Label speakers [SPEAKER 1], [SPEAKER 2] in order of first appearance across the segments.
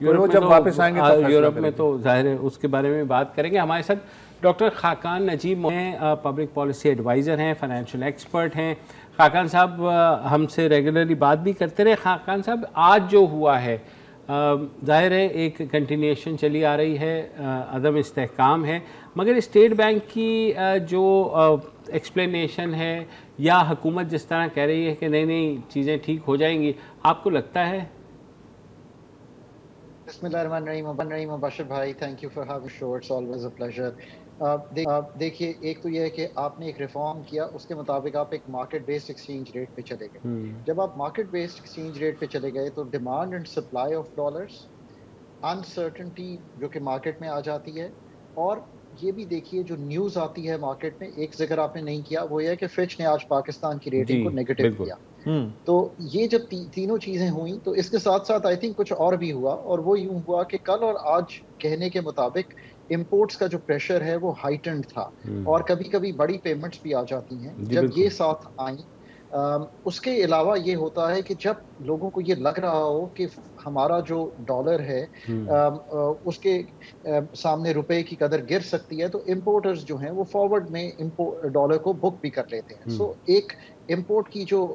[SPEAKER 1] Europe جب واپس آئیں گے یورپ میں تو ظاہر ہے اس کے بارے میں بات کریں گے. ہمارے ساتھ ڈاکٹر خاقان نجیب ہیں, پبلک پالیسی ایڈوائزر ہیں, فائنینشیل ایکسپرٹ ہیں. خاقان صاحب ہم سے ریگولرلی بات بھی کرتے رہے. خاقان صاحب, آج جو ہوا ہے ظاہر ہے ایک کنٹینیوشن چلی آ رہی ہے, عدم استحکام ہے, مگر اسٹیٹ بینک کی جو ایکسپلینیشن ہے یا حکومت جس طرح کہہ رہی ہے کہ نہیں نہیں چیزیں ٹھیک ہو جائیں گی, آپ کو لگتا ہے؟
[SPEAKER 2] بسم اللہ الرحمن الرحیم. مبشر بھائی, thank you for having show, it's always a pleasure. دیکھیے, ایک تو یہ ہے کہ آپ نے ایک ریفارم کیا, اس کے مطابق آپ ایک مارکیٹ بیسڈ ایکسچینج ریٹ پہ چلے گئے. جب آپ مارکیٹ بیسڈ ایکسچینج ریٹ پہ چلے گئے تو demand and supply of dollars, uncertainty جو کہ مارکیٹ میں آ جاتی ہے, اور یہ بھی دیکھیے جو نیوز آتی ہے مارکیٹ میں, ایک ذکر آپ نے نہیں کیا, وہ یہ ہے کہ فچ نے آج پاکستان کی ریٹنگ کو نیگیٹو کیا. تو یہ جب تینوں چیزیں ہوئیں تو اس کے ساتھ ساتھ آئی تھنک کچھ اور بھی ہوا, اور وہ یوں ہوا کہ کل اور آج کہنے کے مطابق امپورٹس کا جو پریشر ہے وہ ہائٹنڈ تھا, اور کبھی کبھی بڑی پیمنٹس بھی آ جاتی ہیں جب یہ ساتھ آئیں. اس کے علاوہ یہ ہوتا ہے کہ جب لوگوں کو یہ لگ رہا ہو کہ ہمارا جو ڈالر ہے اس کے سامنے روپے کی قدر گر سکتی ہے, تو امپورٹرز جو ہیں وہ فارورڈ میں ڈالر کو بک بھی کر لیتے ہیں. سو ایک امپورٹ کی جو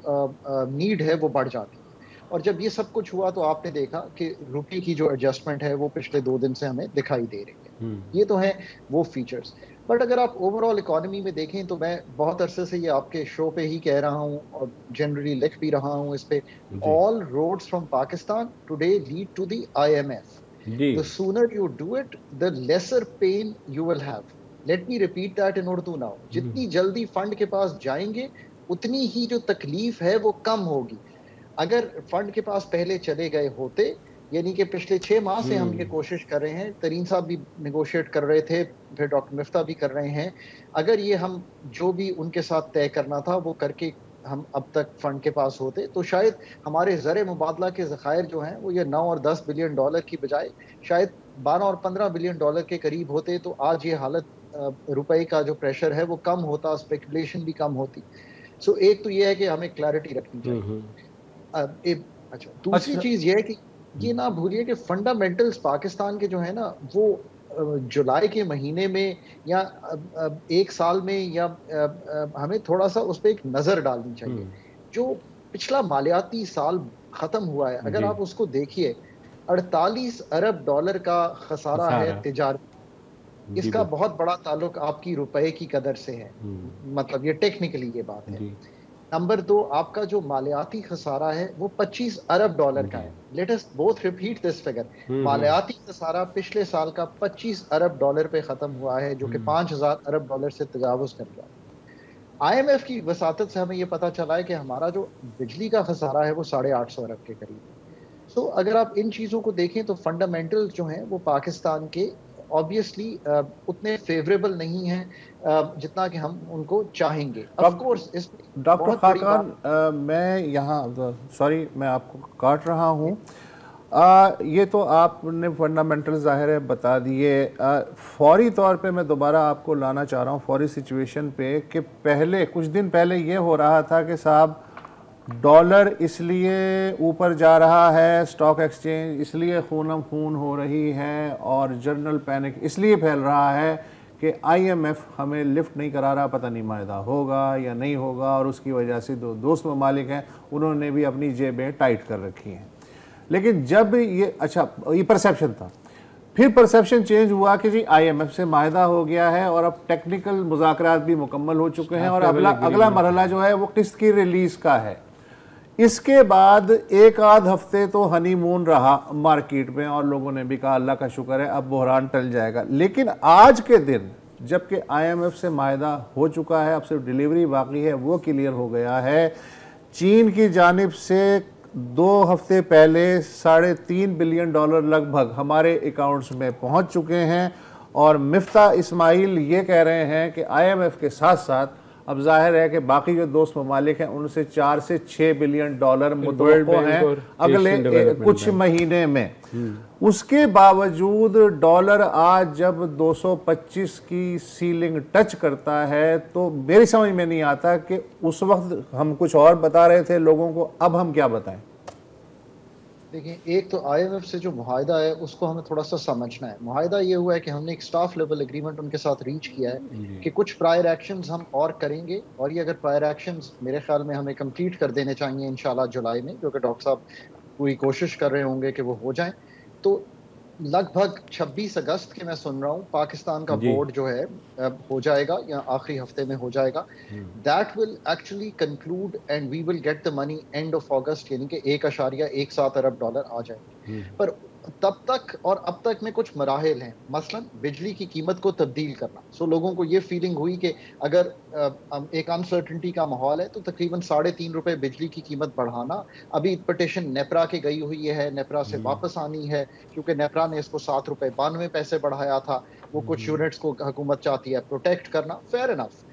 [SPEAKER 2] نیڈ ہے وہ بڑھ جاتی ہے. اور جب یہ سب کچھ ہوا تو آپ نے دیکھا کہ روپے کی جو ایڈجسٹمنٹ ہے وہ پچھلے 2 دن سے ہمیں دکھائی دے رہی ہے. یہ تو ہیں وہ فیچرز. بٹ اگر آپ اوور آل اکانومی میں دیکھیں تو میں بہت عرصے سے یہ آپ کے شو پہ ہی کہہ رہا ہوں اور جنرلی لکھ بھی رہا ہوں اس پہ, all roads from Pakistan today lead to the IMF. The sooner you do it, the lesser pain you will have. Let me repeat that in Urdu now. جتنی جلدی فنڈ کے پاس جائیں گے اتنی ہی جو تکلیف ہے وہ کم ہوگی. اگر فنڈ کے پاس پہلے چلے گئے ہوتے, یعنی کہ پچھلے 6 ماہ سے ہم یہ کوشش کر رہے ہیں, ترین صاحب بھی نیگوشیٹ کر رہے تھے, پھر ڈاکٹر مفتہ بھی کر رہے ہیں, اگر یہ ہم جو بھی ان کے ساتھ طے کرنا تھا وہ کر کے ہم اب تک فنڈ کے پاس ہوتے, تو شاید ہمارے زر مبادلہ کے ذخائر جو ہیں وہ یہ 9 اور 10 بلین ڈالر کی بجائے شاید 12 اور 15 بلین ڈالر کے قریب ہوتے. تو آج یہ حالت, روپے کا جو پریشر ہے وہ کم ہوتا, اسپیکولیشن بھی کم ہوتی. سو ایک تو یہ ہے کہ ہمیں کلیئرٹی رکھنی چاہیے. اچھا, دوسری چیز یہ ہے کہ یہ نہ بھولیے کہ فنڈامنٹلز پاکستان کے جو ہیں نا وہ جولائی کے مہینے میں یا 1 سال میں یا ہمیں تھوڑا سا اس پہ ایک نظر ڈالنی چاہیے. جو پچھلا مالیاتی سال ختم ہوا ہے, اگر آپ اس کو دیکھیے, 48 ارب ڈالر کا خسارہ ہے تجارت. اس کا بہت بڑا تعلق آپ کی روپے کی قدر سے ہے, مطلب یہ ٹیکنیکلی یہ بات ہے. نمبر 2, آپ کا جو مالیاتی خسارہ ہے وہ 25 ارب ڈالر کا ہے. Let us both repeat this figure. مالیاتی خسارہ پچھلے سال کا 25 ارب ڈالر پہ ختم ہوا ہے, جو کہ 5000 ارب ڈالر سے تجاوز کر گیا. IMF کی وساطت سے ہمیں یہ پتا چلا ہے کہ ہمارا جو بجلی کا خسارہ ہے وہ 850 ارب کے قریب ہے. سو اگر آپ ان چیزوں کو دیکھیں تو فنڈامنٹل جو ہیں وہ پاکستان کے obviously اتنے فیوریبل نہیں ہیں جتنا کہ ہم ان کو چاہیں گے.
[SPEAKER 3] ڈاکٹر خاقان, میں یہاں سوری میں آپ کو کاٹ رہا ہوں, یہ تو آپ نے فنڈامنٹل ظاہر ہے بتا دیے. فوری طور پہ میں دوبارہ آپ کو لانا چاہ رہا ہوں فوری سچویشن پہ, کہ پہلے کچھ دن پہلے یہ ہو رہا تھا کہ صاحب ڈالر اس لیے اوپر جا رہا ہے, اسٹاک ایکسچینج اس لیے خونم خون ہو رہی ہے, اور جنرل پینک اس لیے پھیل رہا ہے کہ IMF ہمیں لفٹ نہیں کرا رہا, پتہ نہیں معاہدہ ہوگا یا نہیں ہوگا, اور اس کی وجہ سے دوست ممالک ہیں انہوں نے بھی اپنی جیبیں ٹائٹ کر رکھی ہیں. لیکن جب یہ پرسیپشن تھا, پھر پرسیپشن چینج ہوا کہ جی IMF سے معاہدہ ہو گیا ہے اور اب ٹیکنیکل مذاکرات بھی مکمل ہو چکے ہیں, اور اگلا مرحلہ جو ہے وہ قسط کی ریلیز کا ہے. اس کے بعد 1 آدھ ہفتے تو ہنی مون رہا مارکیٹ میں, اور لوگوں نے بھی کہا اللہ کا شکر ہے اب بحران ٹل جائے گا. لیکن آج کے دن جبکہ IMF سے معاہدہ ہو چکا ہے, اب صرف ڈیلیوری باقی ہے, وہ کلیئر ہو گیا ہے. چین کی جانب سے 2 ہفتے پہلے 3.5 بلین ڈالر لگ بھگ ہمارے اکاؤنٹس میں پہنچ چکے ہیں, اور مفتہ اسماعیل یہ کہہ رہے ہیں کہ IMF کے ساتھ ساتھ اب ظاہر ہے کہ باقی جو دوست ممالک ہیں ان سے 4 سے 6 بلین ڈالر متوقع ہیں اگلے کچھ مہینے میں. اس کے باوجود ڈالر آج جب 225 کی سیلنگ ٹچ کرتا ہے تو میری سمجھ میں نہیں آتا کہ اس وقت ہم کچھ اور بتا رہے تھے لوگوں کو, اب ہم کیا بتائیں.
[SPEAKER 2] دیکھیں ایک تو آئی ایم ایف سے جو معاہدہ ہے اس کو ہمیں تھوڑا سا سمجھنا ہے. معاہدہ یہ ہوا ہے کہ ہم نے ایک سٹاف لیول ایگریمنٹ ان کے ساتھ ریچ کیا ہے کہ کچھ پرائر ایکشنز ہم اور کریں گے, اور یہ اگر پرائر ایکشنز میرے خیال میں ہمیں کمپلیٹ کر دینے چاہیے انشاءاللہ جولائی میں, جو کہ ڈاکٹر صاحب پوری کوشش کر رہے ہوں گے کہ وہ ہو جائیں. تو لگ بھگ 26 اگست کے میں سن رہا ہوں پاکستان کا بورڈ جو ہے ہو جائے گا یا آخری ہفتے میں ہو جائے گا. That will actually conclude and we will get the money end of August, یعنی کہ 1.17 ارب ڈالر آ جائیں گے. پر تب تک اور اب تک میں کچھ مراحل ہیں, مثلا بجلی کی قیمت کو تبدیل کرنا. سو لوگوں کو یہ فیلنگ ہوئی کہ اگر ایک انسرٹنٹی کا ماحول ہے تو تقریباً 3.5 روپے بجلی کی قیمت بڑھانا. ابھی پٹیشن نیپرا کے گئی ہوئی ہے, نیپرا سے واپس آنی ہے کیونکہ نیپرا نے اس کو 7.92 روپے بڑھایا تھا. وہ کچھ یونٹس کو حکومت چاہتی ہے پروٹیکٹ کرنا, فیئر انف,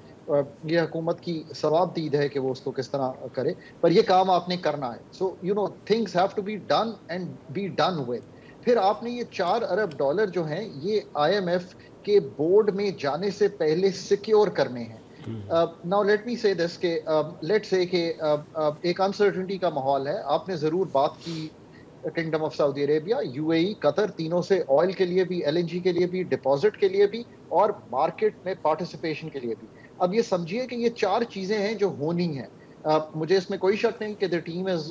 [SPEAKER 2] یہ حکومت کی ثواب دید ہے کہ وہ اس کو کس طرح کرے, پر یہ کام آپ نے کرنا ہے. So you know things have to be done and be done with. پھر آپ نے یہ 4 ارب ڈالر جو ہیں یہ آئی ایم ایف کے بورڈ میں جانے سے پہلے سیکیور کرنے ہیں. ناؤ لیٹ می سے دس کہ لیٹ سے کہ ایک انسرٹنٹی کا ماحول ہے, آپ نے ضرور بات کی kingdom of Saudi Arabia, U A E, Qatar, تینوں سے آئل کے لیے بھی, ایل این جی کے لیے بھی, ڈپازٹ کے لیے بھی, اور مارکیٹ میں پارٹیسپیشن کے لیے بھی. اب یہ سمجھیے کہ یہ 4 چیزیں ہیں جو ہونی ہیں. مجھے اس میں کوئی شک نہیں کہ the team is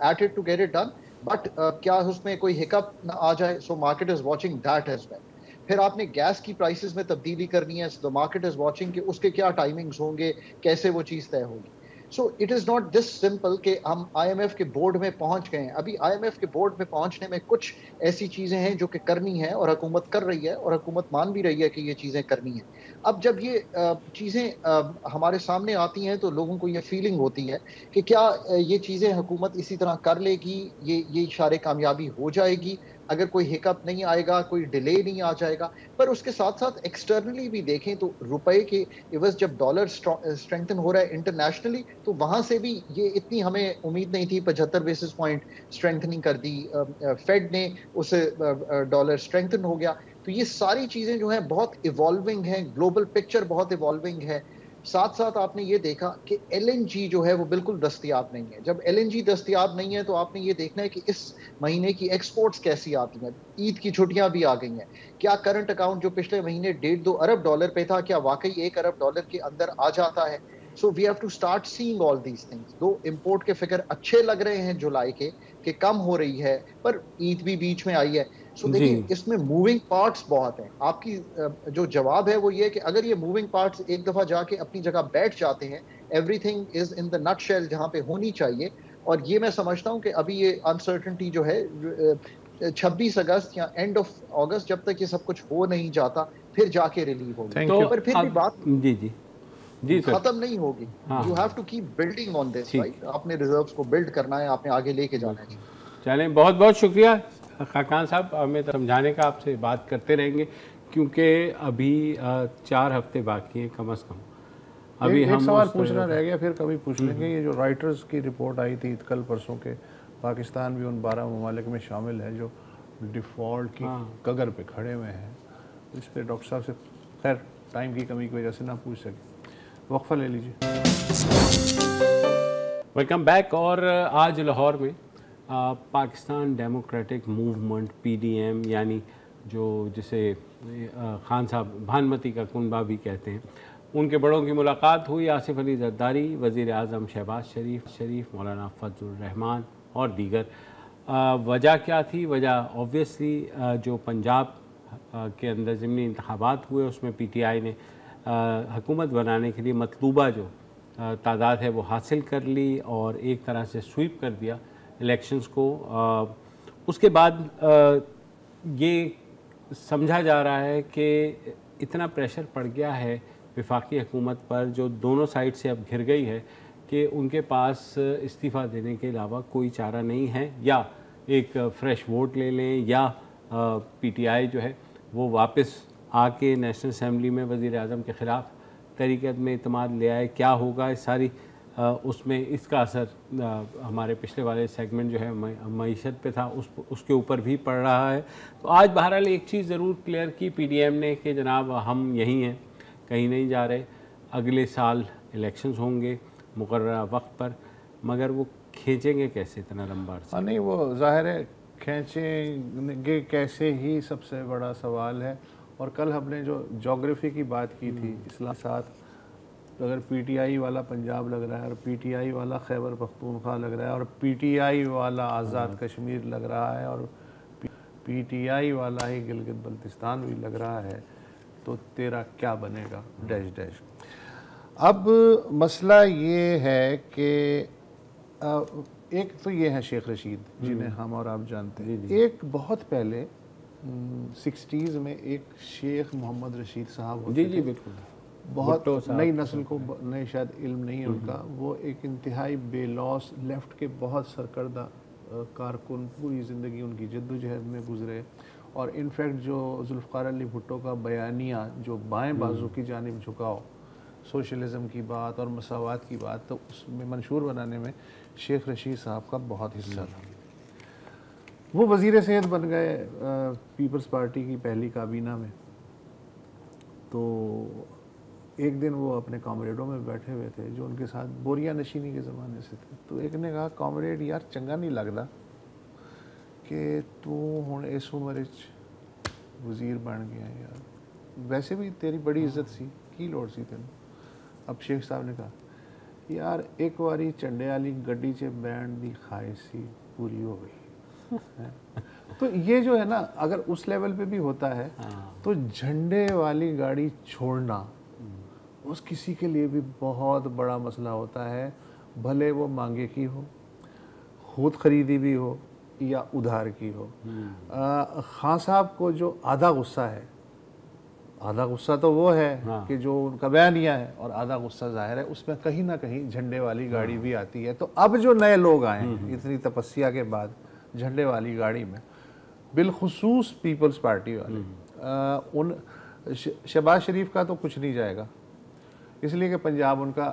[SPEAKER 2] at it to get it done, but کیا اس میں کوئی ہکپ نہ آ جائے. So market is watching that as well. پھر آپ نے گیس کی پرائسز میں تبدیلی کرنی ہے, the market is watching کہ اس کے کیا ٹائمنگز ہوں گے, کیسے وہ چیز طے ہوگی. So it is not this simple کہ ہم آئی ایم ایف کے بورڈ میں پہنچ گئے ہیں. ابھی آئی ایم ایف کے بورڈ میں پہنچنے میں کچھ ایسی چیزیں ہیں جو کہ کرنی ہے, اور حکومت کر رہی ہے, اور حکومت مان بھی رہی ہے کہ یہ چیزیں کرنی ہیں. اب جب یہ چیزیں ہمارے سامنے آتی ہیں تو لوگوں کو یہ فیلنگ ہوتی ہے کہ کیا یہ چیزیں حکومت اسی طرح کر لے گی, یہ اشارے کامیابی ہو جائے گی, اگر کوئی ہکپ نہیں آئے گا, کوئی ڈیلے نہیں آ جائے گا. پر اس کے ساتھ ساتھ ایکسٹرنلی بھی دیکھیں تو روپے کے عوض جب ڈالر اسٹرینگتھن ہو رہا ہے انٹرنیشنلی, تو وہاں سے بھی یہ اتنی ہمیں امید نہیں تھی. 75 بیسس پوائنٹ اسٹرینگتھنگ کر دی فیڈ نے, اسے ڈالر اسٹرینگتھن ہو گیا. تو یہ ساری چیزیں جو ہیں بہت ایوالونگ ہیں, گلوبل پکچر بہت ایوالونگ ہے. ساتھ ساتھ آپ نے یہ دیکھا کہ ایل این جی جو ہے وہ بالکل دستیاب نہیں ہے. جب ایل این جی دستیاب نہیں ہے تو آپ نے یہ دیکھنا ہے کہ اس مہینے کی ایکسپورٹس کیسی آتی ہیں. عید کی چھٹیاں بھی آ گئی ہیں, کیا کرنٹ اکاؤنٹ جو پچھلے مہینے 1.5-2 ارب ڈالر پہ تھا, کیا واقعی 1 ارب ڈالر کے اندر آ جاتا ہے. So we have to start seeing all these things. دو امپورٹ کے فگر اچھے لگ رہے ہیں جولائی کے کہ کم ہو رہی ہے, پر عید بھی بیچ میں آئی ہے. سو دیکھیں اس میں موونگ پارٹس بہت ہیں. آپ کی جو جواب ہے وہ یہ کہ اگر یہ موونگ پارٹس ایک دفعہ جا کے اپنی جگہ بیٹھ جاتے ہیں, everything is in the nutshell جہاں پہ ہونی چاہیے. اور یہ میں سمجھتا ہوں کہ ابھی یہ انسرٹنٹی جو ہے 26 اگست یا اینڈ آف اگست, جب تک یہ سب کچھ ہو نہیں جاتا پھر جا کے ریلیو ہوگی. تو پر پھر بھی بات
[SPEAKER 1] جی
[SPEAKER 2] ختم نہیں ہوگی. You have to keep building on this, right. آپ نے ریزروز کو بلڈ کرنا ہے, آپ نے آگے لے کے جانا ہے.
[SPEAKER 1] چلیں, بہت بہت شکریہ خاقان صاحب, ہمیں سمجھانے کا آپ سے بات کرتے رہیں گے کیونکہ ابھی 4 ہفتے باقی ہیں کم از کم.
[SPEAKER 3] ابھی ہم سوال پوچھنا رہ گیا, پھر کبھی پوچھ لیں گے. یہ جو رائٹرز کی رپورٹ آئی تھی کل پرسوں کے, پاکستان بھی ان 12 ممالک میں شامل ہے جو ڈیفالٹ کی کگر پہ کھڑے ہوئے ہیں. اس پہ ڈاکٹر صاحب سے خیر ٹائم کی کمی کی وجہ سے نہ پوچھ سکے. وقفہ لے لیجیے.
[SPEAKER 1] Welcome back. اور آج لاہور میں Pakistan Democratic Movement P D M, یعنی جو جسے خان صاحب بھانمتی کا کنبہ بھی کہتے ہیں, ان کے بڑوں کی ملاقات ہوئی. آصف علی زرداری, وزیر اعظم شہباز شریف, مولانا فضل الرحمان اور دیگر. وجہ کیا تھی؟ وجہ اوبویسلی جو پنجاب کے اندر ضمنی انتخابات ہوئے اس میں پی ٹی آئی نے حکومت بنانے کے لیے مطلوبہ جو تعداد ہے وہ حاصل کر لی اور ایک طرح سے سویپ کر دیا الیکشنز کو. اس کے بعد یہ سمجھا جا رہا ہے کہ اتنا پریشر پڑ گیا ہے وفاقی حکومت پر, جو دونوں سائڈ سے اب گھر گئی ہے, کہ ان کے پاس استعفیٰ دینے کے علاوہ کوئی چارہ نہیں ہے. یا ایک فریش ووٹ لے لیں, یا پی ٹی آئی جو ہے وہ واپس آ کے نیشنل اسمبلی میں وزیر اعظم کے خلاف تحریک عدم اعتماد لے آئے. کیا ہوگا اس ساری اس میں اس کا اثر ہمارے پچھلے والے سیگمنٹ جو ہے معیشت پہ تھا, اس کے اوپر بھی پڑ رہا ہے. تو آج بہرحال ایک چیز ضرور کلیئر کی پی ڈی ایم نے کہ جناب ہم یہی ہیں, کہیں نہیں جا رہے. اگلے سال الیکشنز ہوں گے مقررہ وقت پر, مگر وہ کھینچیں گے کیسے اتنا لمبا عرصہ؟
[SPEAKER 3] نہیں وہ ظاہر ہے کھینچیں گے کیسے ہی سب سے بڑا سوال ہے. اور کل ہم نے جو جغرافی کی بات کی تھی اسلام ساتھ، اگر پی ٹی آئی والا پنجاب لگ رہا ہے اور پی ٹی آئی والا خیبر پختونخوا لگ رہا ہے اور پی ٹی آئی والا آزاد کشمیر لگ رہا ہے اور پی ٹی آئی والا ہی گلگت بلتستان بھی لگ رہا ہے، تو تیرا کیا بنے گا ڈیش ڈیش. اب مسئلہ یہ ہے کہ ایک تو یہ ہے شیخ رشید جنہیں ہم اور آپ جانتے ہیں. ایک بہت پہلے 60s میں ایک شیخ محمد رشید صاحب ہوتے تھے،
[SPEAKER 1] بالکل
[SPEAKER 3] بہت نئی نسل کو نئے شاید علم نہیں ہے ان کا. وہ ایک انتہائی بے لوث لیفٹ کے بہت سرکردہ کارکن، پوری زندگی ان کی جد و جہد میں گزرے. اور انفیکٹ جو ذوالفقار علی بھٹو کا بیانیہ جو بائیں بازو کی جانب جھکاؤ، سوشلزم کی بات اور مساوات کی بات، تو اس میں منشور بنانے میں شیخ رشید صاحب کا بہت حصہ تھا. وہ وزیر صحت بن گئے پیپلز پارٹی کی پہلی کابینہ میں. تو ایک دن وہ اپنے کامریڈوں میں بیٹھے ہوئے تھے جو ان کے ساتھ بوریا نشینی کے زمانے سے تھے. تو ایک نے کہا کامریڈ یار چنگا نہیں لگتا کہ تو ہن اس عمر وزیر بن گیا یار، ویسے بھی تیری بڑی عزت سی، کی لوڑ سی تینوں. اب شیخ صاحب نے کہا یار ایک واری چنڈے والی گڈی چ بینڈ دی خواہش سی پوری ہو گئی. تو یہ جو ہے نا اگر اس لیول پہ بھی ہوتا ہے تو جھنڈے والی گاڑی چھوڑنا اس کسی کے لیے بھی بہت بڑا مسئلہ ہوتا ہے، بھلے وہ مانگے کی ہو، خود خریدی بھی ہو یا ادھار کی ہو. خان صاحب کو جو آدھا غصہ ہے، آدھا غصہ تو وہ ہے کہ جو ان کا بیانیہ ہے، اور آدھا غصہ ظاہر ہے اس میں کہیں نہ کہیں جھنڈے والی گاڑی بھی آتی ہے. تو اب جو نئے لوگ آئے ہیں اتنی تپسیا کے بعد جھنڈے والی گاڑی میں، بالخصوص پیپلز پارٹی والے، ان شہباز شریف کا تو کچھ نہیں جائے گا، اس لیے کہ پنجاب ان کا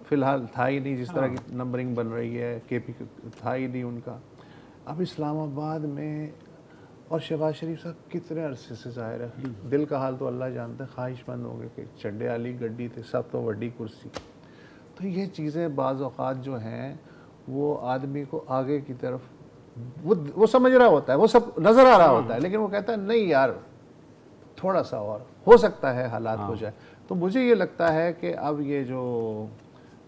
[SPEAKER 3] فی الحال تھا ہی نہیں، جس طرح کی نمبرنگ بن رہی ہے کے پی تھا ہی نہیں ان کا. اب اسلام آباد میں اور شہباز شریف صاحب کتنے عرصے سے ظاہر ہے دل کا حال تو اللہ جانتا ہے، خواہش مند ہوں گے کہ چنڈے والی گڈی تھے سب تو وڈی کرسی. تو یہ چیزیں بعض اوقات جو ہیں وہ آدمی کو آگے کی طرف وہ سمجھ رہا ہوتا ہے، وہ سب نظر آ رہا ہوتا ہے، لیکن وہ کہتا ہے نہیں یار تھوڑا سا اور ہو سکتا ہے حالات ہو جائے. تو مجھے یہ لگتا ہے کہ اب یہ جو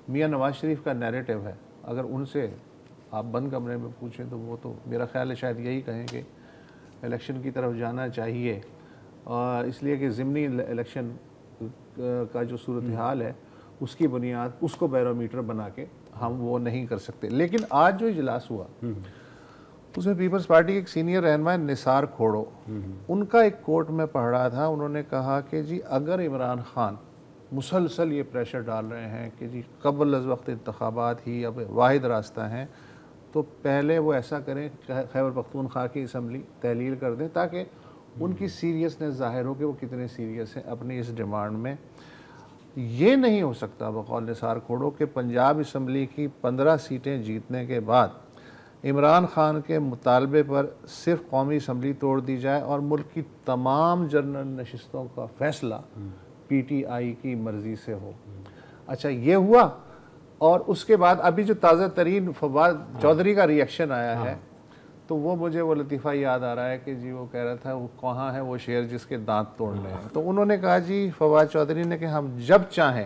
[SPEAKER 3] میاں نواز شریف کا نیریٹو ہے، اگر ان سے آپ بند کمرے میں پوچھیں تو وہ تو میرا خیال ہے شاید یہی کہیں کہ الیکشن کی طرف جانا چاہیے، اور اس لیے کہ ضمنی الیکشن کا جو صورتحال ہے اس کی بنیاد اس کو بیرومیٹر بنا کے ہم وہ نہیں کر سکتے. لیکن آج جو اجلاس ہوا اس میں پیپلز پارٹی کے ایک سینئر رہنما نثار کھوڑو، ان کا ایک کوٹ میں پڑھ رہا تھا. انہوں نے کہا کہ جی اگر عمران خان مسلسل یہ پریشر ڈال رہے ہیں کہ جی قبل از وقت انتخابات ہی اب واحد راستہ ہیں، تو پہلے وہ ایسا کریں خیبر پختونخوا کی اسمبلی تحلیل کر دیں تاکہ ان کی سیریسنس ظاہر ہو کہ وہ کتنے سیریس ہیں اپنی اس ڈیمانڈ میں. یہ نہیں ہو سکتا بقول نثار کھوڑو کہ پنجاب اسمبلی کی 15 سیٹیں جیتنے کے بعد عمران خان کے مطالبے پر صرف قومی اسمبلی توڑ دی جائے اور ملک کی تمام جنرل نشستوں کا فیصلہ پی ٹی آئی کی مرضی سے ہو. اچھا یہ ہوا، اور اس کے بعد ابھی جو تازہ ترین فواد چودھری کا ریئیکشن آیا ہے تو وہ مجھے وہ لطیفہ یاد آ رہا ہے کہ جی وہ کہہ رہا تھا وہ کہاں ہے وہ شیر جس کے دانت توڑنے ہیں. تو انہوں نے کہا جی فواد چودھری نے کہ ہم جب چاہیں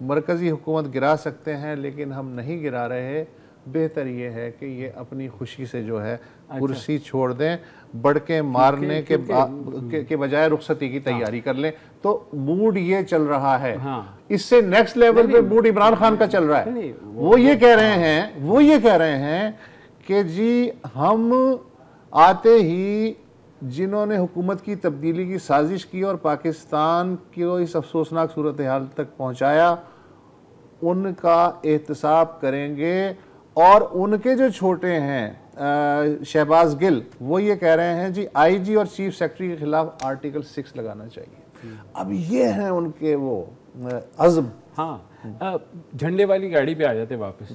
[SPEAKER 3] مرکزی حکومت گرا سکتے ہیں لیکن ہم نہیں گرا رہے، بہتر یہ ہے کہ یہ اپنی خوشی سے جو ہے کرسی چھوڑ دیں، بڑھ کے مارنے کے بجائے رخصتی کی تیاری کر لیں. تو موڈ یہ چل رہا ہے، اس سے نیکسٹ لیول پہ موڈ عمران خان کا چل رہا ہے. وہ یہ کہہ رہے ہیں کہ جی ہم آتے ہی جنہوں نے حکومت کی تبدیلی کی سازش کی اور پاکستان کو اس افسوسناک صورتحال تک پہنچایا ان کا احتساب کریں گے. اور ان کے جو چھوٹے ہیں شہباز گل، وہ یہ کہہ رہے ہیں جی آئی جی اور چیف سیکرٹری کے خلاف آرٹیکل 6 لگانا چاہیے. اب یہ ہیں ان کے وہ عزم.
[SPEAKER 1] جھنڈے والی گاڑی پہ آ جاتے واپس.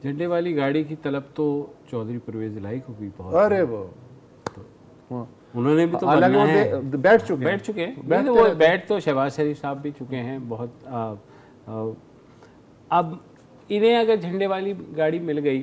[SPEAKER 1] جھنڈے والی گاڑی کی طلب تو چودھری پرویز الہی کو بھی بہت،
[SPEAKER 3] ارے وہ
[SPEAKER 1] انہوں نے بھی تو بیٹھ چکے ہیں، وہ بیٹھ تو شہباز شریف صاحب بھی چکے ہیں بہت. اب انہیں اگر جھنڈے والی گاڑی مل گئی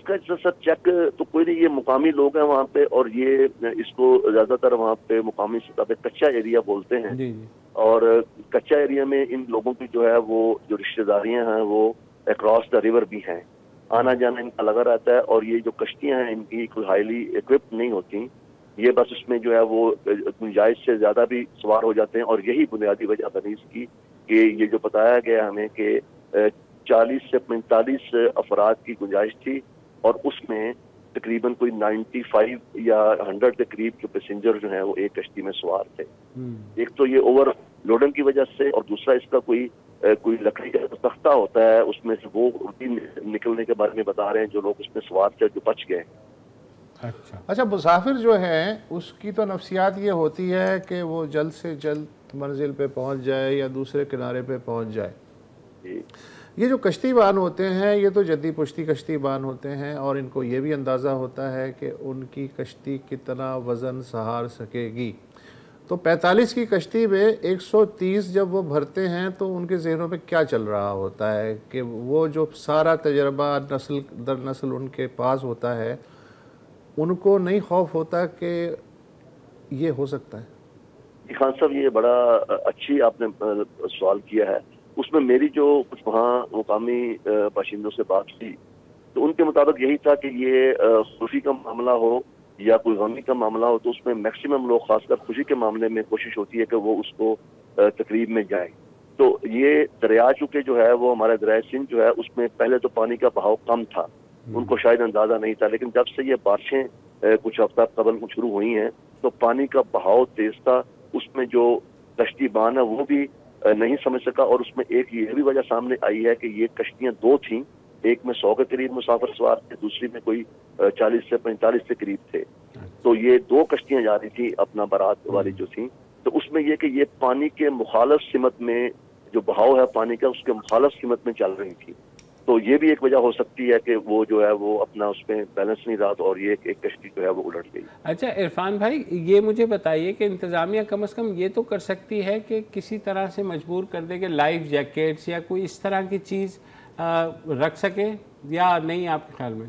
[SPEAKER 4] اس کا سر چیک تو کوئی نہیں, یہ مقامی لوگ ہیں وہاں پہ, اور یہ اس کو زیادہ تر وہاں پہ مقامی سطح پہ کچا ایریا بولتے ہیں. اور کچا ایریا میں ان لوگوں کی جو ہے وہ جو رشتہ داریاں ہیں وہ اکراس دا ریور بھی ہیں, آنا جانا ان کا لگا رہتا ہے. اور یہ جو کشتیاں ہیں ان کی کوئی ہائیلی اکوپڈ نہیں ہوتی, یہ بس اس میں جو ہے وہ گنجائش سے زیادہ بھی سوار ہو جاتے ہیں. اور یہی بنیادی وجہ بنی اس کی کہ یہ جو بتایا گیا ہمیں کہ 40 سے 45 افراد کی گنجائش تھی, اور اس میں تقریباً کوئی 95 یا 100 کے قریب جو پیسنجر جو ہیں وہ ایک کشتی میں سوار تھے. ایک تو یہ اوور لوڈنگ کی وجہ سے, اور دوسرا اس کا کوئی لکڑی کا تختہ ہوتا ہے اس میں سے وہ نکلنے کے بارے میں بتا رہے ہیں جو لوگ اس میں سوار تھے جو بچ گئے.
[SPEAKER 3] اچھا, مسافر جو ہے اس کی تو نفسیات یہ ہوتی ہے کہ وہ جلد سے جلد منزل پہ پہنچ جائے یا دوسرے کنارے پہ پہنچ جائے. یہ جو کشتی بان ہوتے ہیں یہ تو جدی پشتی کشتی بان ہوتے ہیں, اور ان کو یہ بھی اندازہ ہوتا ہے کہ ان کی کشتی کتنا وزن سہار سکے گی. تو 45 کی کشتی میں 130 جب وہ بھرتے ہیں تو ان کے ذہنوں میں کیا چل رہا ہوتا ہے کہ وہ جو سارا تجربہ نسل در نسل ان کے پاس ہوتا ہے, ان کو نہیں خوف ہوتا کہ یہ ہو سکتا ہے؟
[SPEAKER 4] خان صاحب یہ بڑا اچھی آپ نے سوال کیا ہے. اس میں میری جو کچھ وہاں مقامی باشندوں سے بات ہوئی تو ان کے مطابق یہی تھا کہ یہ خوشی کا معاملہ ہو یا کوئی غمی کا معاملہ ہو تو اس میں میکسیمم لوگ خاص کر خوشی کے معاملے میں کوشش ہوتی ہے کہ وہ اس کو تقریب میں جائیں. تو یہ دریا چونکہ جو ہے وہ ہمارا دریائے سندھ جو ہے اس میں پہلے تو پانی کا بہاؤ کم تھا, ان کو شاید اندازہ نہیں تھا, لیکن جب سے یہ بارشیں کچھ ہفتہ قبل شروع ہوئی ہیں تو پانی کا بہاؤ تیز تھا. اس میں جو کشتی بان ہے وہ بھی نہیں سمجھ سکا, اور اس میں ایک یہ بھی وجہ سامنے آئی ہے کہ یہ کشتیاں دو تھیں, ایک میں 100 کے قریب مسافر سوار تھے, دوسری میں کوئی 40 سے 45 کے قریب تھے. تو یہ دو کشتیاں جا رہی تھی اپنا بارات والی جو تھیں, تو اس میں یہ کہ یہ پانی کے مخالف سمت میں جو بہاؤ ہے پانی کا اس کے مخالف سمت میں چل رہی تھی. تو یہ بھی ایک وجہ ہو سکتی ہے کہ وہ جو ہے وہ اپنا اس میں بیلنس نہیں رہا اور یہ ایک کشتی جو ہے وہ الٹ گئی.
[SPEAKER 1] اچھا عرفان بھائی, یہ مجھے بتائیے کہ انتظامیہ کم از کم یہ تو کر سکتی ہے کہ کسی طرح سے مجبور کر دے کہ لائف جیکٹس یا کوئی اس طرح کی چیز رکھ سکے, یا نہیں آپ کے خیال میں؟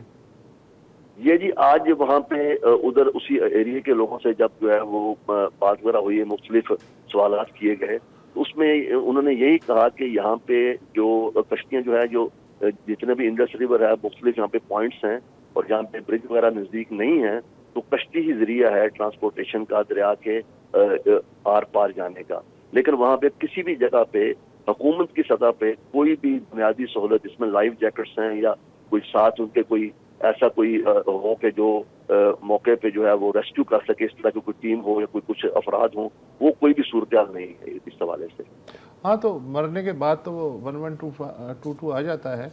[SPEAKER 4] یہ جی آج وہاں پہ ادھر اسی ایریے کے لوگوں سے جب جو ہے وہ بات وغیرہ ہوئی, مختلف سوالات کیے گئے, تو اس میں انہوں نے یہی کہا کہ یہاں پہ جو کشتیاں جو ہے جو جتنے بھی انڈس ریور ہے مختلف یہاں پہ پوائنٹس ہیں, اور جہاں پہ برج وغیرہ نزدیک نہیں ہے تو کشتی ہی ذریعہ ہے ٹرانسپورٹیشن کا دریا کے آر پار جانے کا. لیکن وہاں پہ کسی بھی جگہ پہ حکومت کی سطح پہ کوئی بھی بنیادی سہولت جس میں لائف جیکٹس ہیں یا کوئی ساتھ ان کے کوئی ایسا کوئی ہو کہ جو موقع پہ جو ہے وہ ریسکیو کر سکے, اس طرح کی کوئی ٹیم ہو یا کوئی کچھ افراد ہوں, وہ کوئی بھی صورتحال نہیں ہے اس حوالے سے.
[SPEAKER 3] ہاں, تو مرنے کے بعد تو وہ 1122 آ جاتا ہے,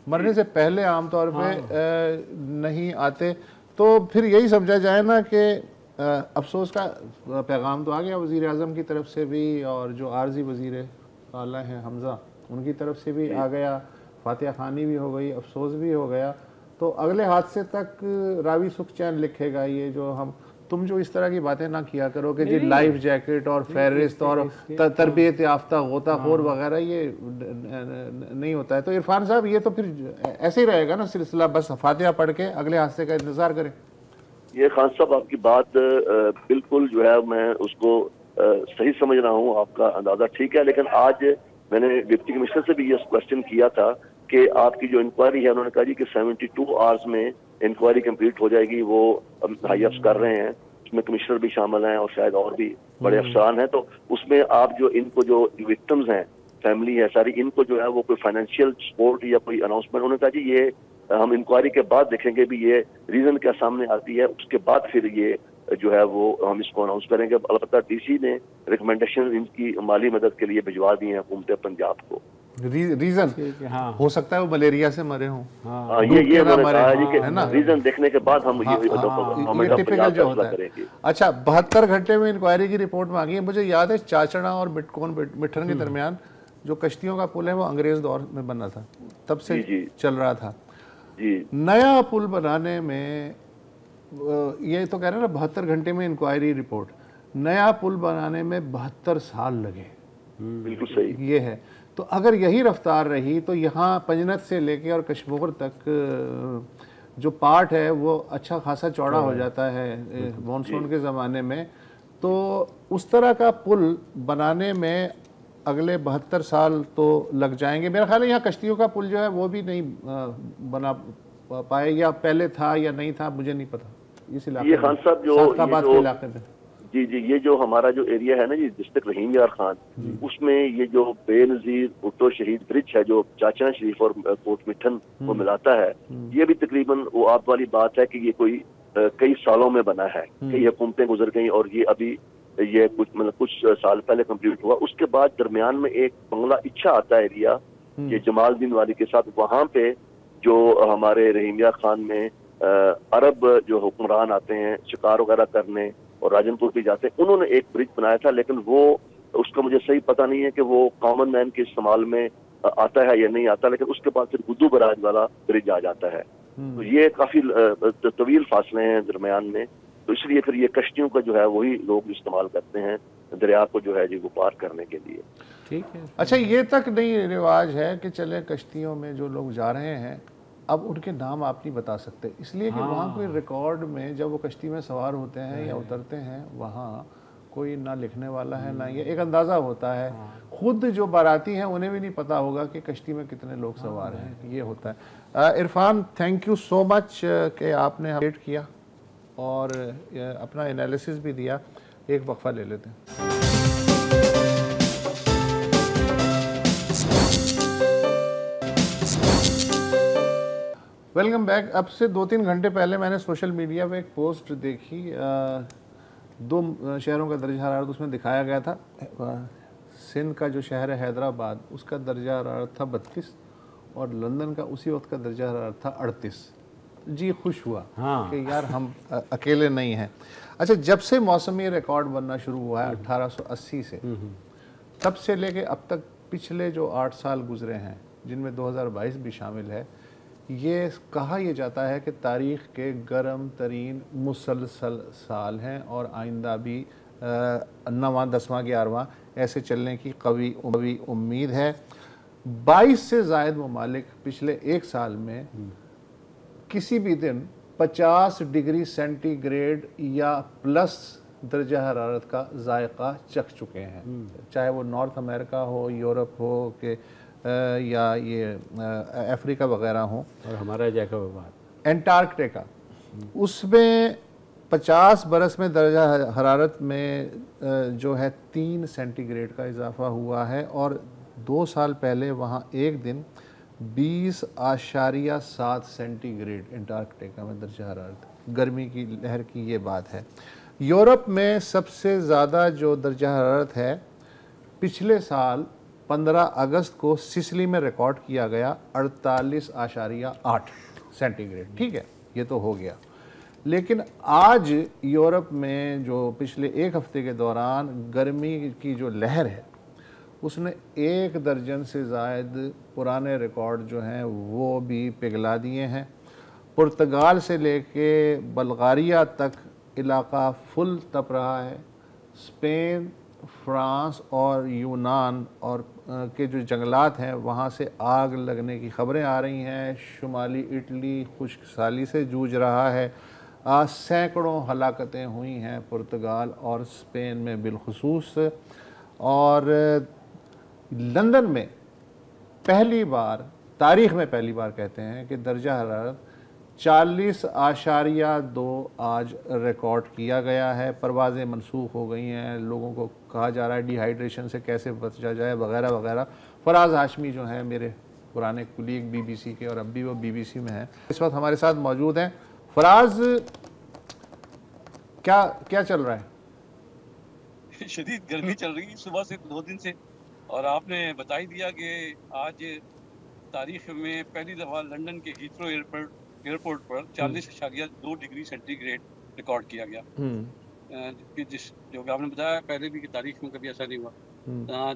[SPEAKER 3] مرنے سے پہلے عام طور پہ نہیں آتے. تو پھر یہی سمجھا جائے نا کہ افسوس کا پیغام تو آ گیا وزیر اعظم کی طرف سے بھی, اور جو عارضی وزیر اعلیٰ ہیں حمزہ ان کی طرف سے بھی آ گیا, فاتحہ خوانی بھی ہو گئی, افسوس بھی ہو گیا. تو اگلے حادثے تک راوی سکھ چین لکھے گا یہ جو تم جو اس طرح کی باتیں نہ کیا کرو کہ جی لائف جیکٹ اور فہرست اور تربیت یافتہ غوطہ خور وغیرہ, یہ نہیں ہوتا ہے. تو عرفان صاحب یہ تو پھر ایسے ہی رہے گا نا سلسلہ, بس فاتحہ پڑھ کے اگلے حادثے کا انتظار کریں.
[SPEAKER 4] یہ خان صاحب آپ کی بات بالکل جو ہے میں اس کو صحیح سمجھ رہا ہوں, آپ کا اندازہ ٹھیک ہے. لیکن آج میں نے ڈپٹی کمشنر سے بھی یہ کوشچن کیا تھا کہ آپ کی جو انکوائری ہے, انہوں نے کہا جی کہ 72 آورز میں انکوائری کمپلیٹ ہو جائے گی. وہ ہائی افس کر رہے ہیں, اس میں کمشنر بھی شامل ہیں اور شاید اور بھی بڑے افسران ہیں. تو اس میں آپ جو ان کو جو وکٹمز ہیں, فیملی ہے ساری, ان کو جو ہے وہ کوئی فائنینشیل سپورٹ یا کوئی اناؤنسمنٹ, انہوں نے کہا جی یہ ہم انکوائری کے بعد دیکھیں گے بھی یہ ریزن کیا سامنے آتی ہے, اس کے بعد پھر یہ جو ہے وہ ہم اس کو اناؤنس کریں گے. البتہ ڈی سی نے ریکمنڈیشن ان کی مالی مدد کے لیے بھجوا دی ہیں حکومت پنجاب کو.
[SPEAKER 3] ریزن ہو سکتا ہے وہ ملیریا سے مرے ہوں,
[SPEAKER 4] یہ ریزن دیکھنے کے بعد ہم
[SPEAKER 3] یہ ٹپیکل جو ہوتا ہے. اچھا, 72 گھنٹے میں انکوائری کی رپورٹ مانگی ہے. مجھے یاد ہے چاچڑا اور مٹھن کے درمیان جو کشتیوں کا پل ہے وہ انگریز دور میں بنا تھا, تب سے چل رہا تھا. نیا پل بنانے میں یہ تو کہہ رہے ہیں نا 72 گھنٹے میں انکوائری رپورٹ, نیا پل بنانے میں 72 سال لگے.
[SPEAKER 4] بالکل صحیح
[SPEAKER 3] یہ ہے. تو اگر یہی رفتار رہی تو یہاں پنجنت سے لے کے اور کشمور تک جو پارٹ ہے وہ اچھا خاصا چوڑا ہو جاتا ہے مانسون کے زمانے میں. تو اس طرح کا پل بنانے میں اگلے 72 سال تو لگ جائیں گے. میرا خیال ہے یہاں کشتیوں کا پل جو ہے وہ بھی نہیں بنا پائے, یا پہلے تھا یا نہیں تھا مجھے نہیں پتا. اس علاقے
[SPEAKER 4] خان صاحب
[SPEAKER 3] کے علاقے میں
[SPEAKER 4] جی یہ جو ہمارا جو ایریا ہے نا جی ڈسٹرکٹ رحیم یار خان, اس میں یہ جو بے نظیر بھٹو شہید برج ہے جو چاچا شریف اور کوٹ مٹھن کو ملاتا ہے, یہ بھی تقریباً وہ آپ والی بات ہے کہ یہ کوئی کئی سالوں میں بنا ہے, کئی حکومتیں گزر گئیں اور یہ ابھی یہ کچھ سال پہلے کمپلیٹ ہوا. اس کے بعد درمیان میں ایک بنگلہ اچھا آتا ہے ایریا یہ جمال الدین والی کے ساتھ, وہاں پہ جو ہمارے رحیم یار خان میں عرب جو حکمران آتے ہیں شکار وغیرہ کرنے اور راجن پور بھی جاتے ہیں, انہوں نے ایک برج بنایا تھا, لیکن وہ اس کا مجھے صحیح پتہ نہیں ہے کہ وہ کامن مین کے استعمال میں آتا ہے یا نہیں آتا, لیکن اس کے بعد پھر گدو براج والا برج آ جاتا ہے. تو یہ کافی طویل فاصلے ہیں درمیان میں, تو اس لیے پھر یہ کشتیوں کا جو ہے وہی لوگ استعمال کرتے ہیں دریا کو جو ہے جی وہ پار کرنے کے لیے.
[SPEAKER 3] ٹھیک ہے. اچھا یہ تک نہیں رواج ہے کہ چلے کشتیوں میں جو لوگ جا رہے ہیں اب ان کے نام آپ نہیں بتا سکتے, اس لیے کہ وہاں کوئی ریکارڈ میں جب وہ کشتی میں سوار ہوتے ہیں یا اترتے ہیں وہاں کوئی نہ لکھنے والا ہے نہ یہ ایک اندازہ ہوتا ہے. خود جو باراتی ہیں انہیں بھی نہیں پتا ہوگا کہ کشتی میں کتنے لوگ سوار ہیں, یہ ہوتا ہے. عرفان تھینک یو سو مچ کہ آپ نے اپڈیٹ کیا اور اپنا انالیسس بھی دیا. ایک وقفہ لے لیتے ہیں. Welcome back. اب سے 2-3 گھنٹے پہلے میں نے سوشل میڈیا پہ ایک پوسٹ دیکھی, 2 شہروں کا درجہ حرارت اس میں دکھایا گیا تھا. سندھ کا جو شہر ہے حیدرآباد اس کا درجہ حرارت تھا 32 اور لندن کا اسی وقت کا درجہ حرارت تھا 38. جی خوش ہوا کہ یار ہم اکیلے نہیں ہیں. اچھا جب سے موسمی ریکارڈ بننا شروع ہوا ہے 1880 سے, تب سے لے کے اب تک پچھلے جو 8 سال گزرے ہیں جن میں 2022 بھی شامل ہے, یہ کہا یہ جاتا ہے کہ تاریخ کے گرم ترین مسلسل سال ہیں اور آئندہ بھی 9واں 10واں 11واں ایسے چلنے کی قوی امید ہے. 22 سے زائد ممالک پچھلے 1 سال میں کسی بھی دن 50 ڈگری سینٹی گریڈ یا پلس درجہ حرارت کا ذائقہ چکھ چکے ہیں, چاہے وہ نارتھ امریکہ ہو, یورپ ہو کہ یا یہ افریقہ وغیرہ ہوں,
[SPEAKER 1] اور ہمارا جیکا بات
[SPEAKER 3] انٹارکٹیکا, اس میں 50 برس میں درجہ حرارت میں جو ہے 3 سینٹی گریڈ کا اضافہ ہوا ہے, اور 2 سال پہلے وہاں ایک دن 20.7 سینٹی گریڈ انٹارکٹیکا میں درجہ حرارت, گرمی کی لہر کی یہ بات ہے. یورپ میں سب سے زیادہ جو درجہ حرارت ہے پچھلے سال 15 اگست کو سسلی میں ریکارڈ کیا گیا 48.8 سینٹی گریڈ. ٹھیک ہے یہ تو ہو گیا, لیکن آج یورپ میں جو پچھلے 1 ہفتے کے دوران گرمی کی جو لہر ہے اس نے 1 درجن سے زائد پرانے ریکارڈ جو ہیں وہ بھی پگھلا دیے ہیں. پرتگال سے لے کے بلغاریہ تک علاقہ فل تپ رہا ہے. اسپین, فرانس اور یونان اور کے جو جنگلات ہیں وہاں سے آگ لگنے کی خبریں آ رہی ہیں. شمالی اٹلی خشک سالی سے جوجھ رہا ہے. سینکڑوں ہلاکتیں ہوئی ہیں پرتگال اور اسپین میں بالخصوص. اور لندن میں پہلی بار, تاریخ میں پہلی بار کہتے ہیں کہ درجہ حرارت 40.2 آج ریکارڈ کیا گیا ہے. پروازیں منسوخ ہو گئی ہیں, لوگوں کو کہا جا رہا ہے ڈی ہائیڈریشن سے کیسے بچا جائے وغیرہ وغیرہ. فراز ہاشمی جو ہیں میرے پرانے کولیگ بی بی سی کے, اور اب بھی وہ بی بی سی میں ہیں, اس وقت ہمارے ساتھ موجود ہیں. فراز کیا چل رہا ہے؟
[SPEAKER 5] شدید گرمی چل رہی ہے صبح سے 2 دن سے, اور آپ نے بتا ہی دیا کہ آج تاریخ میں پہلی دفعہ لندن کے ہیتھرو ایئرپورٹ پر 40.2 ڈگری سینٹی گریڈ ریکارڈ کیا گیا, جس جو کہ آپ نے بتایا پہلے بھی کہ تاریخ میں کبھی ایسا نہیں ہوا.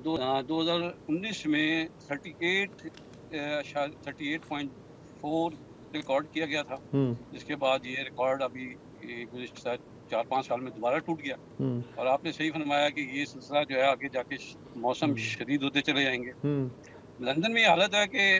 [SPEAKER 5] 2019 میں 38.4 ریکارڈ کیا گیا تھا, جس کے بعد یہ ریکارڈ ابھی گزشتہ 4-5 سال میں دوبارہ ٹوٹ گیا. اور آپ نے صحیح فرمایا کہ یہ سلسلہ جو ہے آگے جا کے موسم شدید ہوتے چلے جائیں گے. لندن میں یہ حالت ہے کہ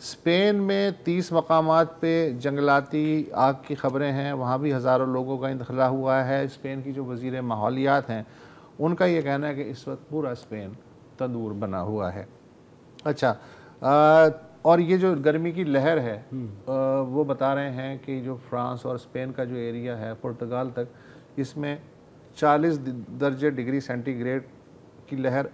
[SPEAKER 3] اسپین میں 30 مقامات پہ جنگلاتی آگ کی خبریں ہیں، وہاں بھی ہزاروں لوگوں کا انخلا ہوا ہے۔ اسپین کی جو وزیر ماحولیات ہیں ان کا یہ کہنا ہے کہ اس وقت پورا اسپین تندور بنا ہوا ہے۔ اچھا، اور یہ جو گرمی کی لہر ہے وہ بتا رہے ہیں کہ جو فرانس اور اسپین کا جو ایریا ہے پرتگال تک، اس میں 40 درجے ڈگری سینٹی گریڈ کی لہر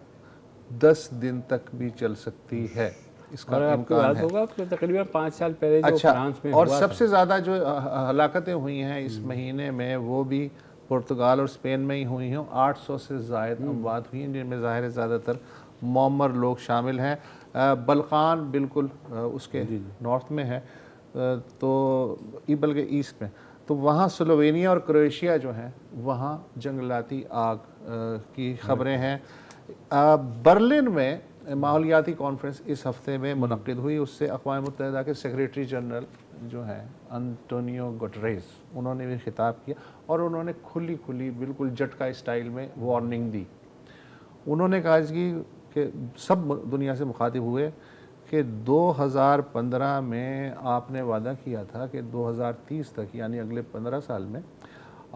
[SPEAKER 3] 10 دن تک بھی چل سکتی ہے، اس کا امکان ہے۔
[SPEAKER 1] تقریباً 5 سال پہلے جو فرانس میں
[SPEAKER 3] اور سب سے زیادہ جو ہلاکتیں ہوئی ہیں اس مہینے میں وہ بھی پرتگال اور اسپین میں ہی ہوئی ہیں، 800 سے زائد اموات ہوئی ہیں، جن میں ظاہر زیادہ تر معمر لوگ شامل ہیں۔ بلقان بالکل اس کے نارتھ میں ہے، تو بلکہ ایسٹ میں، تو وہاں سلووینیا اور کرویشیا جو ہیں وہاں جنگلاتی آگ کی خبریں ہیں۔ برلن میں ماحولیاتی کانفرنس اس ہفتے میں منعقد ہوئی، اس سے اقوام متحدہ کے سیکریٹری جنرل جو ہیں انٹونیو گٹریز، انہوں نے بھی خطاب کیا اور انہوں نے کھلی بالکل جھٹکا اسٹائل میں وارننگ دی۔ انہوں نے کہا کہ سب دنیا سے مخاطب ہوئے کہ 2015 میں آپ نے وعدہ کیا تھا کہ 2030 تک یعنی اگلے 15 سال میں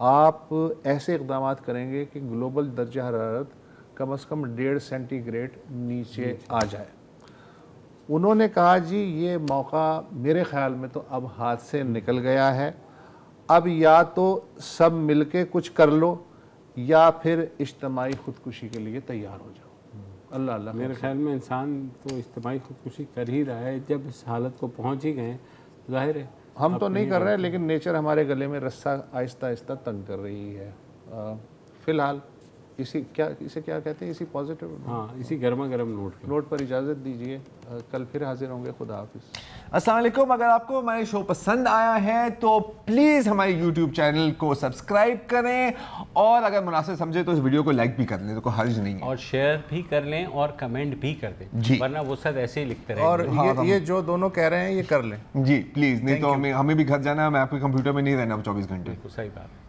[SPEAKER 3] آپ ایسے اقدامات کریں گے کہ گلوبل درجہ حرارت کم از کم 1.5 سینٹی گریڈ نیچے آ جائے۔ انہوں نے کہا جی یہ موقع میرے خیال میں تو اب ہاتھ سے نکل گیا ہے، اب یا تو سب مل کے کچھ کر لو یا پھر اجتماعی خودکشی کے لیے تیار ہو جاؤ۔ اللہ
[SPEAKER 1] میرے خیال میں انسان تو اجتماعی خودکشی کر ہی رہا ہے، جب اس حالت کو پہنچ ہی گئے ظاہر ہے
[SPEAKER 3] ہم تو نہیں کر رہے، لیکن نیچر ہمارے گلے میں رسہ آہستہ آہستہ تنگ کر رہی ہے۔ فی الحال اسے کیا کہتے ہیں، اسی پازیٹیو
[SPEAKER 1] اسی گرما گرم
[SPEAKER 3] نوٹ پر اجازت دیجیے، کل پھر حاضر ہوں گے۔ خدا حافظ۔
[SPEAKER 6] السلام علیکم۔ اگر آپ کو ہمارے شو پسند آیا ہے تو پلیز ہمارے یوٹیوب چینل کو سبسکرائب کریں، اور اگر مناسب سمجھے تو اس ویڈیو کو لائک بھی کر لیں، تو کوئی حرج نہیں ہے، اور
[SPEAKER 1] شیئر بھی کر لیں اور کمنٹ بھی کر دیں جی، ورنہ وہ سب ایسے ہی لکھتے رہیں۔
[SPEAKER 3] اور یہ جو دونوں کہہ رہے ہیں یہ کر لیں
[SPEAKER 6] جی پلیز، نہیں تو ہمیں بھی گھر جانا ہے، میں آپ کے کمپیوٹر میں نہیں رہنا 24 گھنٹے۔
[SPEAKER 1] صحیح بات۔